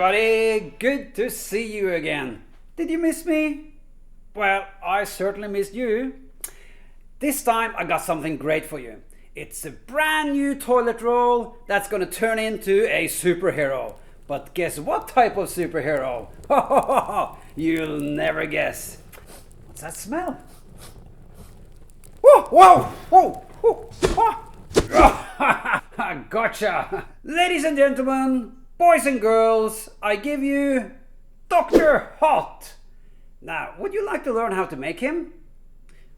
everybody, good to see you again. Did you miss me? Well, I certainly missed you. This time I got something great for you. It's a brand new toilet roll that's gonna turn into a superhero. But guess what type of superhero? You'll never guess. What's that smell? Whoa, whoa, whoa, whoa. Gotcha. Ladies and gentlemen, boys and girls, I give you Dr. Hot. Now, would you like to learn how to make him?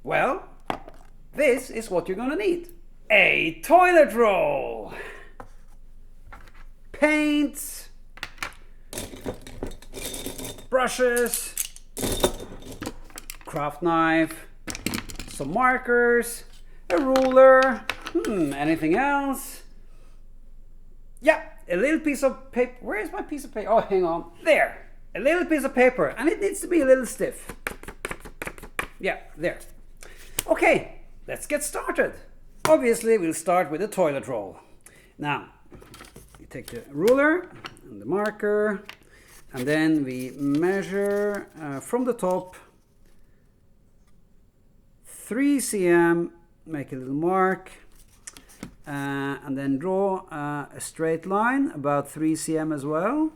Well, this is what you're gonna need. A toilet roll, paints, brushes, craft knife, some markers, a ruler, anything else? Yeah, a little piece of paper. Where is my piece of paper? Oh, hang on. There. A little piece of paper, and it needs to be a little stiff. Yeah, there. Okay, let's get started. Obviously, we'll start with the toilet roll. Now, you take the ruler and the marker, and then we measure from the top 3 cm, make a little mark, and then draw a straight line about 3 cm as well.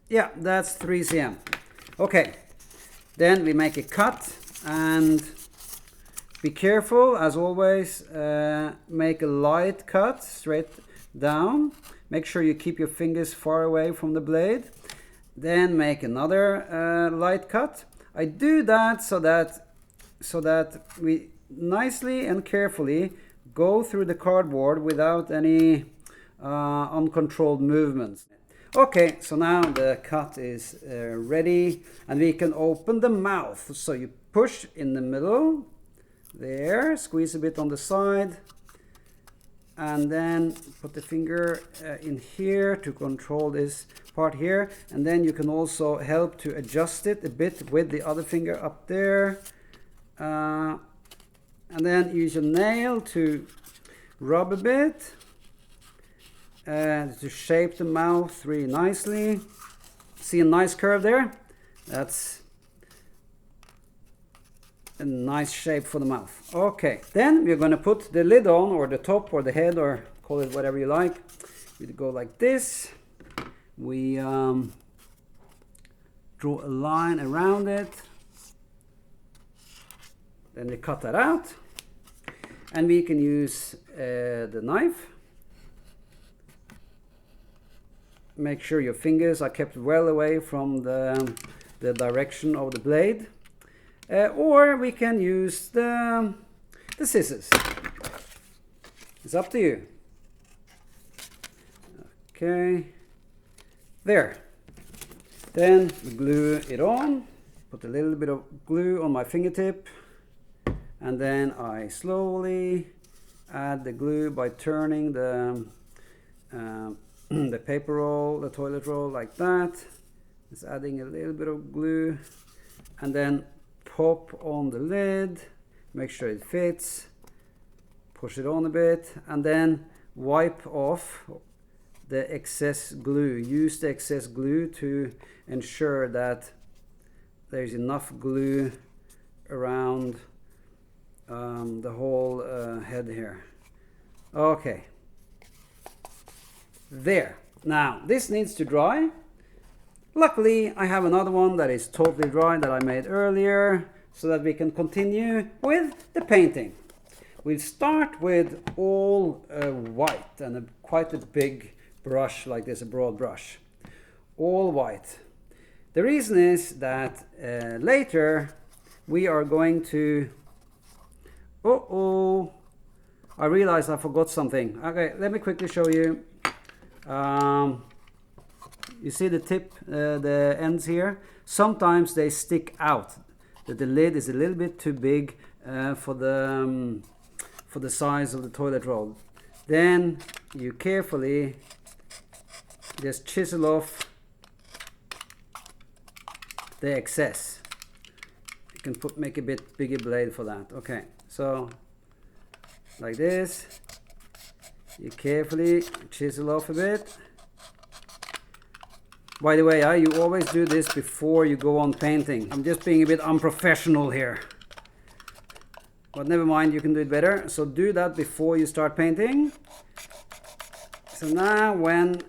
Yeah, that's 3 cm. Okay, then we make a cut, and be careful as always, make a light cut straight down. Make sure you keep your fingers far away from the blade. Then make another light cut. I do that so that we nicely and carefully go through the cardboard without any uncontrolled movements. Okay, so now the cut is ready, and we can open the mouth. So you push in the middle, there, squeeze a bit on the side, and then put the finger in here to control this part here, and then you can also help to adjust it a bit with the other finger up there, and then use your nail to rub a bit to shape the mouth really nicely. See a nice curve there? That's a nice shape for the mouth. Okay, then we're going to put the lid on, or the top, or the head, or call it whatever you like. We go like this. We draw a line around it. Then we cut that out, and we can use the knife. Make sure your fingers are kept well away from the direction of the blade. Or we can use the scissors. It's up to you. Okay, there. Then we glue it on. Put a little bit of glue on my fingertip, and then I slowly add the glue by turning the paper roll, the toilet roll, like that. Just adding a little bit of glue, and then pop on the lid, make sure it fits, push it on a bit, and then wipe off the excess glue. Use the excess glue to ensure that there's enough glue around the whole head here. Okay, there. Now this needs to dry. Luckily, I have another one that is totally dry that I made earlier, so that we can continue with the painting. We'll start with all white, and quite a big brush like this, a broad brush. All white. The reason is that later we are going to... I realized I forgot something. Okay, let me quickly show you. You see the tip, the ends here? Sometimes they stick out. That the lid is a little bit too big for the size of the toilet roll. Then you carefully just chisel off the excess. You can make a bit bigger blade for that. Okay, so like this. You carefully chisel off a bit. By the way, you always do this before you go on painting. I'm just being a bit unprofessional here. But never mind, you can do it better. So do that before you start painting. So now when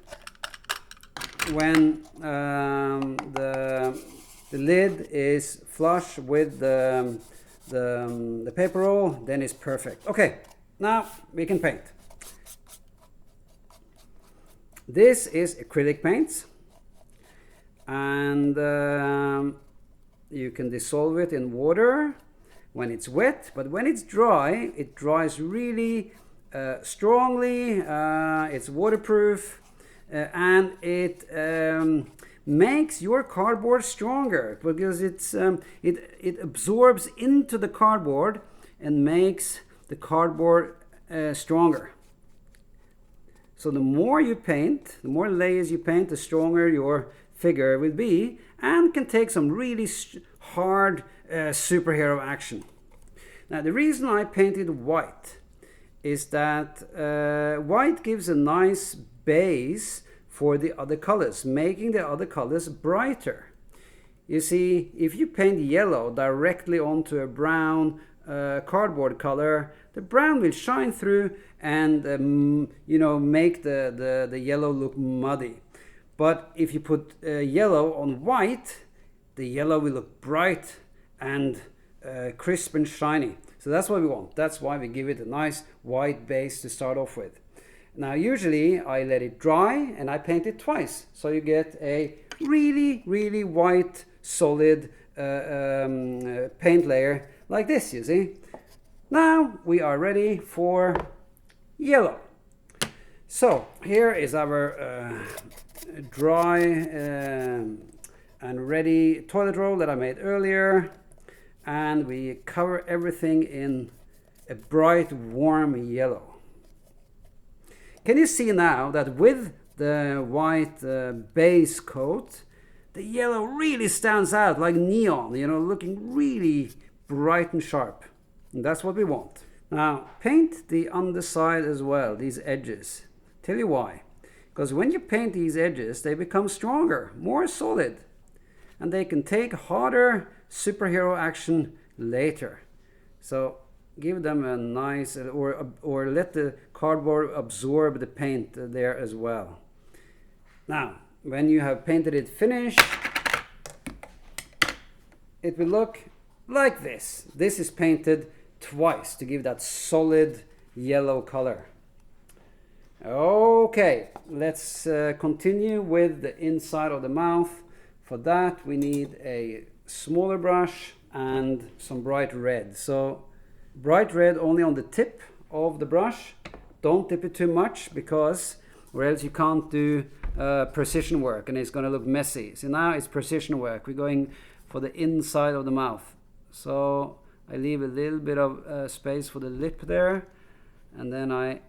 the lid is flush with the paper roll, then it's perfect. Okay, now we can paint. This is acrylic paints, and you can dissolve it in water when it's wet, but when it's dry, it dries really strongly. It's waterproof, and it makes your cardboard stronger because it absorbs into the cardboard and makes the cardboard stronger. So the more you paint, the more layers you paint, the stronger your figure will be, and can take some really hard superhero action. Now the reason I painted white is that white gives a nice base for the other colors, making the other colors brighter. You see, if you paint yellow directly onto a brown cardboard color, the brown will shine through and make the yellow look muddy. But if you put yellow on white, the yellow will look bright and crisp and shiny. So that's what we want. That's why we give it a nice white base to start off with. Now usually I let it dry and I paint it twice, so you get a really white solid paint layer like this, you see. Now we are ready for yellow. So here is our dry and ready toilet roll that I made earlier, and we cover everything in a bright warm yellow. Can you see now that with the white base coat, the yellow really stands out like neon, looking really bright and sharp. And that's what we want. Now paint the underside as well, these edges. Tell you why. Because when you paint these edges, they become stronger, more solid, and they can take harder superhero action later. So give them a nice, or let the cardboard absorb the paint there as well. Now, when you have painted it finished, it will look like this. This is painted twice to give that solid yellow color. Okay, let's continue with the inside of the mouth. For that, we need a smaller brush and some bright red. So bright red only on the tip of the brush. Don't dip it too much, because or else you can't do precision work and it's going to look messy. So now it's precision work. We're going for the inside of the mouth. So I leave a little bit of space for the lip there, and then I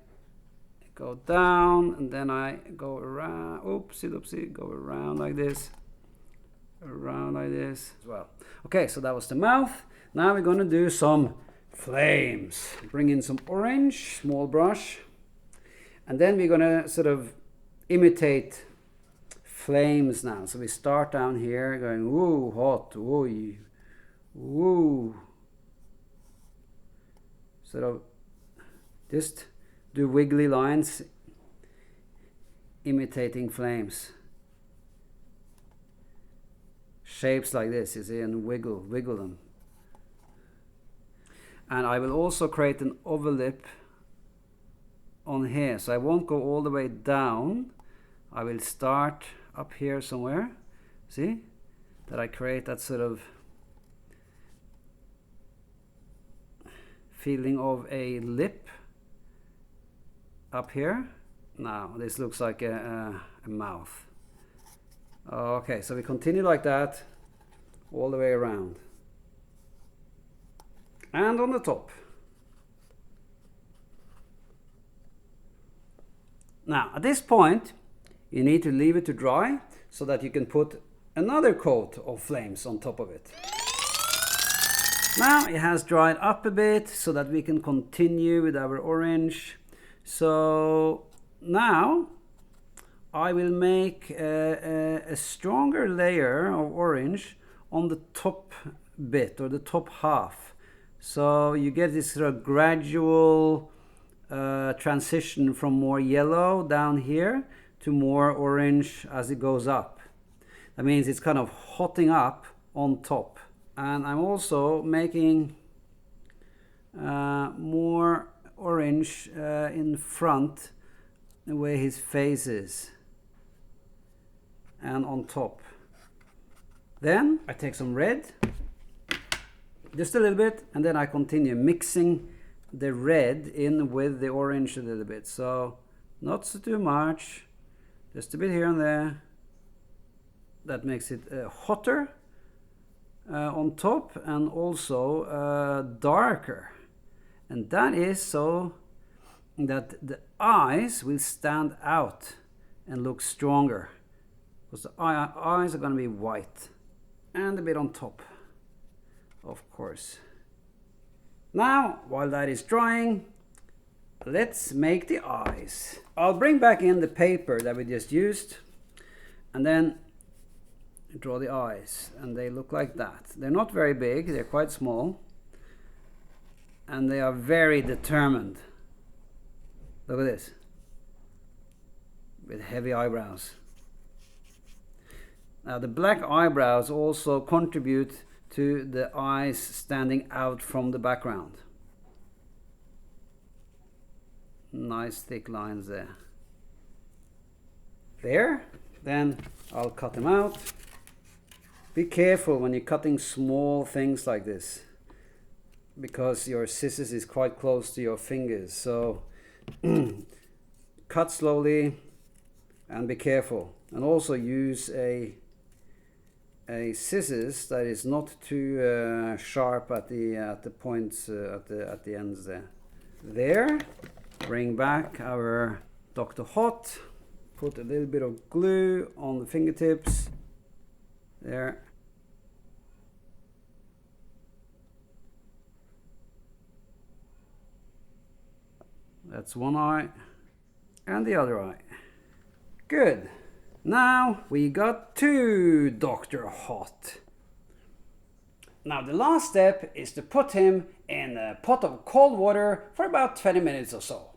go down, and then I go around, oopsie, go around like this as well. Okay, so that was the mouth. Now we're going to do some flames. Bring in some orange, small brush, and then we're going to sort of imitate flames now. So we start down here going, woo, hot, woo, woo. Sort of just do wiggly lines imitating flames. Shapes like this, you see, and wiggle them. And I will also create an overlip on here, so I won't go all the way down. I will start up here somewhere. See that I create that sort of feeling of a lip up here. Now this looks like a mouth. Okay, so we continue like that all the way around. And on the top. Now at this point you need to leave it to dry so that you can put another coat of flames on top of it. Now it has dried up a bit so that we can continue with our orange. So now I will make a stronger layer of orange on the top bit, or the top half. So you get this sort of gradual transition from more yellow down here to more orange as it goes up. That means it's kind of hotting up on top. And I'm also making more orange in front, the way his face is, and on top. Then I take some red, just a little bit, and then I continue mixing the red in with the orange a little bit. So not so too much, just a bit here and there. That makes it hotter on top, and also darker. And that is so that the eyes will stand out and look stronger, because the eyes are going to be white, and a bit on top, of course. Now, while that is drying, let's make the eyes. I'll bring back in the paper that we just used, and then draw the eyes, and they look like that. They're not very big, they're quite small, and they are very determined. Look at this, with heavy eyebrows. Now the black eyebrows also contribute to the eyes standing out from the background. Nice thick lines there. There, then I'll cut them out. Be careful when you're cutting small things like this, because your scissors is quite close to your fingers. So cut slowly and be careful. And also use a scissors that is not too sharp at the points at the ends there. There, bring back our Dr. Hot. Put a little bit of glue on the fingertips. There. That's one eye, and the other eye. Good. Now we got two Dr. Hot. Now the last step is to put him in a pot of cold water for about 20 minutes or so.